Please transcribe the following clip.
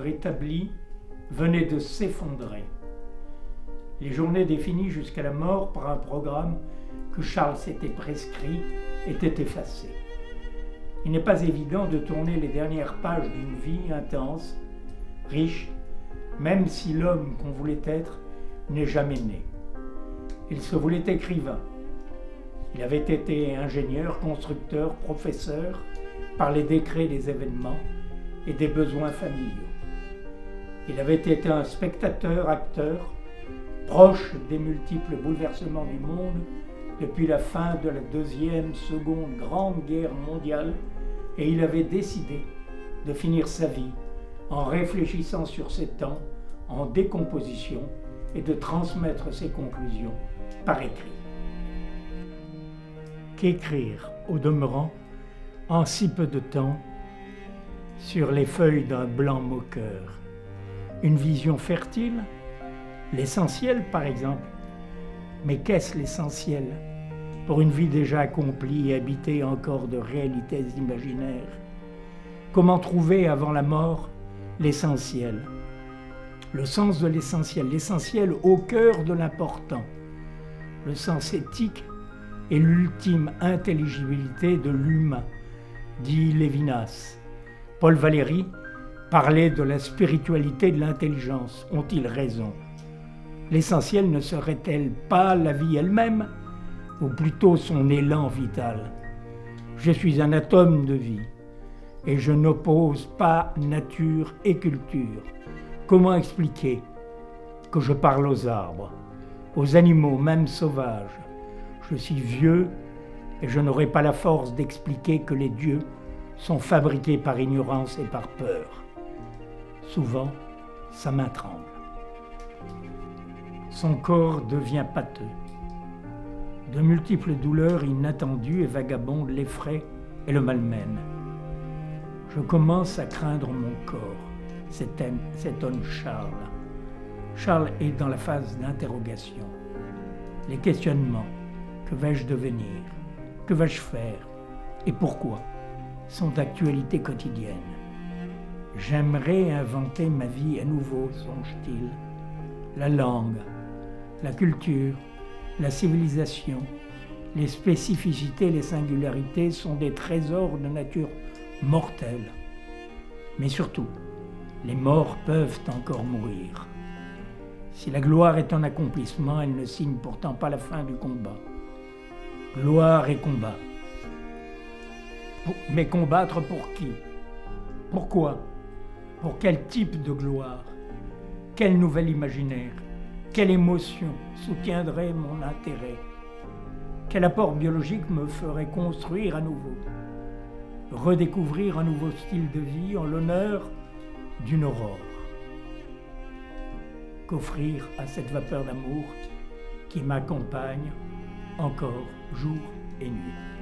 établi venait de s'effondrer. Les journées définies jusqu'à la mort par un programme que Charles s'était prescrit étaient effacées. Il n'est pas évident de tourner les dernières pages d'une vie intense, riche, même si l'homme qu'on voulait être n'est jamais né. Il se voulait écrivain. Il avait été ingénieur, constructeur, professeur, par les décrets des événements et des besoins familiaux. Il avait été un spectateur, acteur, proche des multiples bouleversements du monde depuis la fin de la Deuxième, Seconde Grande Guerre mondiale, et il avait décidé de finir sa vie en réfléchissant sur ses temps en décomposition et de transmettre ses conclusions par écrit. Qu'écrire, au demeurant, en si peu de temps, sur les feuilles d'un blanc moqueur? Une vision fertile? L'essentiel, par exemple. Mais qu'est-ce l'essentiel pour une vie déjà accomplie et habitée encore de réalités imaginaires? Comment trouver avant la mort l'essentiel? Le sens de l'essentiel au cœur de l'important. Le sens éthique et l'ultime intelligibilité de l'humain, dit Lévinas. Paul Valéry parlait de la spiritualité de l'intelligence. Ont-ils raison? L'essentiel ne serait-elle pas la vie elle-même, ou plutôt son élan vital? Je suis un atome de vie, et je n'oppose pas nature et culture. Comment expliquer que je parle aux arbres, aux animaux, même sauvages? Je suis vieux et je n'aurai pas la force d'expliquer que les dieux sont fabriqués par ignorance et par peur. Souvent, sa main tremble. Son corps devient pâteux. De multiples douleurs inattendues et vagabondes l'effraient et le malmènent. Je commence à craindre mon corps, s'étonne Charles. Charles est dans la phase d'interrogation. Les questionnements. Que vais-je devenir? Que vais-je faire? Et pourquoi? Sont d'actualité quotidienne. J'aimerais inventer ma vie à nouveau, songe-t-il. La langue, la culture, la civilisation, les spécificités, les singularités sont des trésors de nature mortelle. Mais surtout, les morts peuvent encore mourir. Si la gloire est un accomplissement, elle ne signe pourtant pas la fin du combat. Gloire et combat. Mais combattre pour qui? Pourquoi? Pour quel type de gloire? Quel nouvel imaginaire? Quelle émotion soutiendrait mon intérêt? Quel apport biologique me ferait construire à nouveau? Redécouvrir un nouveau style de vie en l'honneur d'une aurore? Qu'offrir à cette vapeur d'amour qui m'accompagne encore jour et nuit?